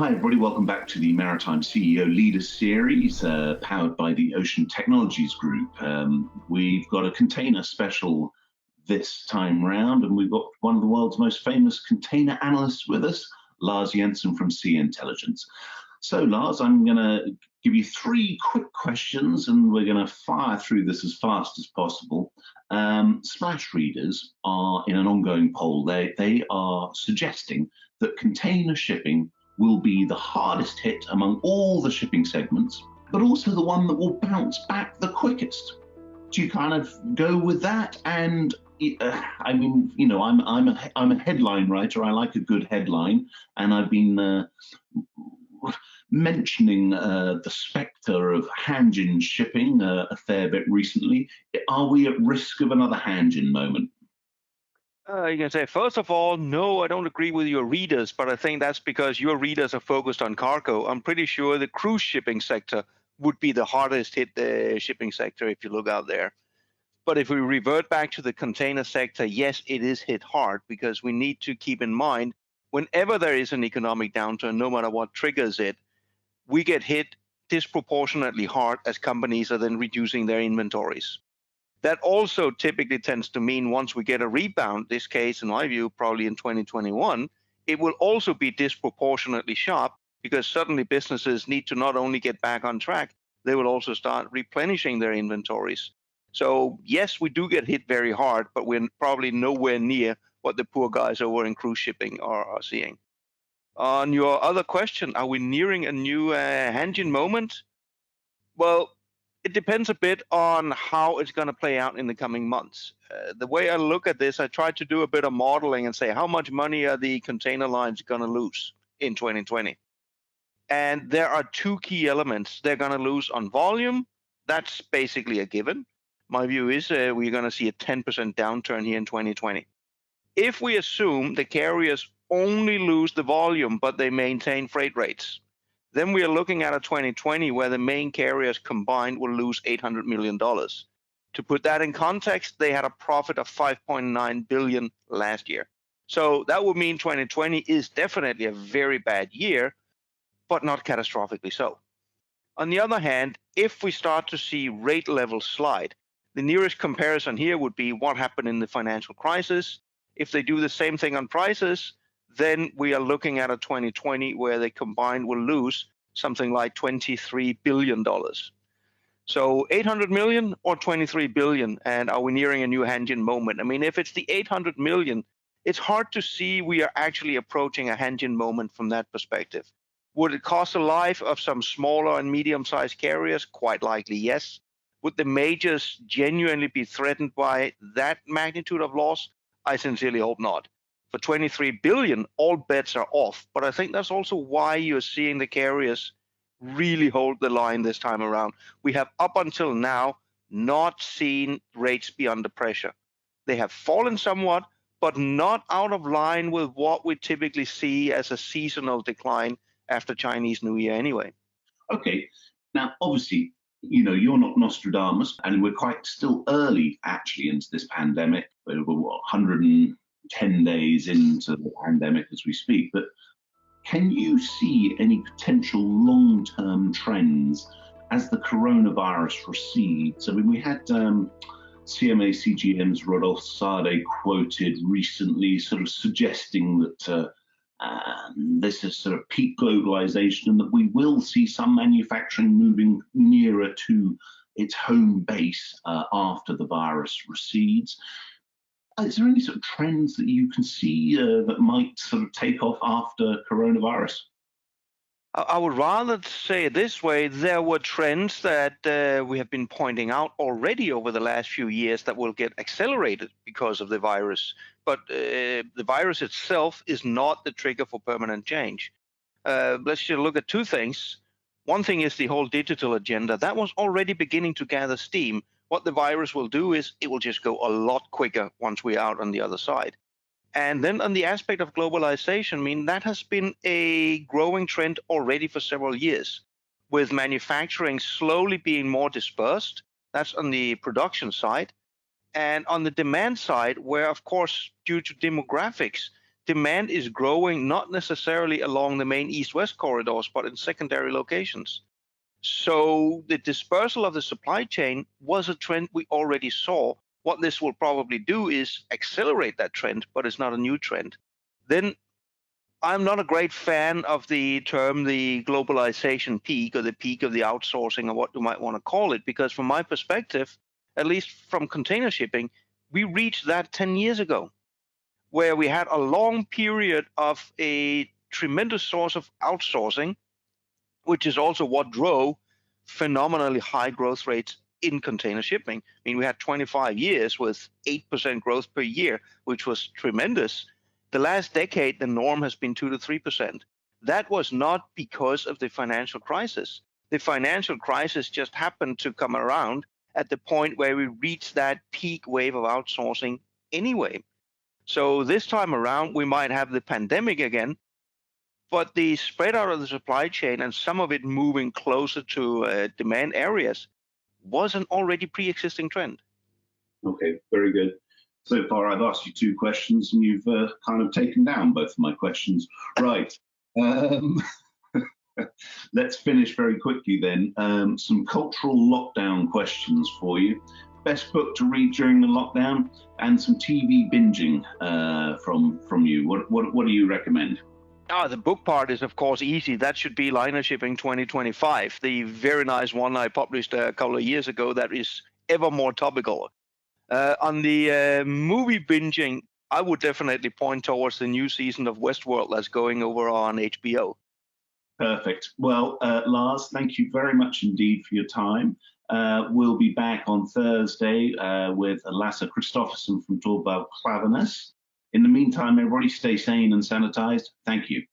Hi, everybody. Welcome back to the Maritime CEO Leaders Series, powered by the Ocean Technologies Group. We've got a container special this time round, and we've got one of the world's most famous container analysts with us, Lars Jensen from Sea Intelligence. So, Lars, I'm going to give you three quick questions, and we're going to fire through this as fast as possible. Splash readers are in an ongoing poll. They are suggesting that container shipping will be the hardest hit among all the shipping segments, but also the one that will bounce back the quickest. Do you kind of go with that? And I mean, you know, I'm a headline writer. I like a good headline, and I've been mentioning the spectre of Hanjin shipping a fair bit recently. Are we at risk of another Hanjin moment? You can say, first of all, no, I don't agree with your readers, but I think that's because your readers are focused on cargo. I'm pretty sure the cruise shipping sector would be the hardest hit shipping sector if you look out there. But if we revert back to the container sector, yes, it is hit hard because we need to keep in mind whenever there is an economic downturn, no matter what triggers it, we get hit disproportionately hard as companies are then reducing their inventories. That also typically tends to mean once we get a rebound, this case, in my view, probably in 2021, it will also be disproportionately sharp because suddenly businesses need to not only get back on track, they will also start replenishing their inventories. So yes, we do get hit very hard, but we're probably nowhere near what the poor guys over in cruise shipping are seeing. On your other question, are we nearing a new Hanjin moment? Well, it depends a bit on how it's going to play out in the coming months. The way I look at this, I try to do a bit of modeling and say how much money are the container lines going to lose in 2020? And there are two key elements. They're going to lose on volume. That's basically a given. My view is we're going to see a 10% downturn here in 2020. If we assume the carriers only lose the volume, but they maintain freight rates, then we are looking at a 2020 where the main carriers combined will lose $800 million. To put that in context, they had a profit of $5.9 billion last year. So that would mean 2020 is definitely a very bad year, but not catastrophically so. On the other hand, if we start to see rate levels slide, the nearest comparison here would be what happened in the financial crisis. If they do the same thing on prices, then we are looking at a 2020 where they combined will lose something like $23 billion. So 800 million or 23 billion, and are we nearing a new Hanjin moment? I mean, if it's the 800 million, it's hard to see we are actually approaching a Hanjin moment from that perspective. Would it cost the life of some smaller and medium-sized carriers? Quite likely, yes. Would the majors genuinely be threatened by that magnitude of loss? I sincerely hope not. For 23 billion, all bets are off. But I think that's also why you're seeing the carriers really hold the line this time around. We have up until now not seen rates be under pressure. They have fallen somewhat, but not out of line with what we typically see as a seasonal decline after Chinese New Year anyway. Okay. Now, obviously, you know, you're not Nostradamus, and we're quite still early actually into this pandemic. We're 110 days into the pandemic as we speak. But can you see any potential long-term trends as the coronavirus recedes? I mean, we had CMA CGM's Rodolphe Sade quoted recently sort of suggesting that this is sort of peak globalization and that we will see some manufacturing moving nearer to its home base after the virus recedes. Is there any sort of trends that you can see that might sort of take off after coronavirus? I would rather say it this way. There were trends that we have been pointing out already over the last few years that will get accelerated because of the virus. But the virus itself is not the trigger for permanent change. Let's just look at two things. One thing is the whole digital agenda. That was already beginning to gather steam. What the virus will do is it will just go a lot quicker once we're out on the other side. And then on the aspect of globalization, I mean, that has been a growing trend already for several years, with manufacturing slowly being more dispersed. That's on the production side. And on the demand side, where, of course, due to demographics, demand is growing not necessarily along the main east-west corridors, but in secondary locations. So the dispersal of the supply chain was a trend we already saw. What this will probably do is accelerate that trend, but it's not a new trend. Then I'm not a great fan of the term the globalization peak or the peak of the outsourcing or what you might want to call it, because from my perspective, at least from container shipping, we reached that 10 years ago, where we had a long period of a tremendous source of outsourcing, which is also what drove phenomenally high growth rates in container shipping. I mean, we had 25 years with 8% growth per year, which was tremendous. The last decade, the norm has been 2 to 3%. That was not because of the financial crisis. The financial crisis just happened to come around at the point where we reached that peak wave of outsourcing anyway. So this time around, we might have the pandemic again, but the spread out of the supply chain and some of it moving closer to demand areas was an already pre-existing trend. Okay, very good. So far, I've asked you 2 questions, and you've kind of taken down both of my questions. Right. Let's finish very quickly then. Some cultural lockdown questions for you. Best book to read during the lockdown, and some TV binging from you. What do you recommend? The book part is, of course, easy. That should be Liner Shipping 2025, the very nice one I published a couple of years ago that is ever more topical. On the movie binging, I would definitely point towards the new season of Westworld that's going over on HBO. Perfect. Well, Lars, thank you very much indeed for your time. We'll be back on Thursday with Lasse Kristoffersen from Torborg Klaveness. In the meantime, everybody stay sane and sanitized. Thank you.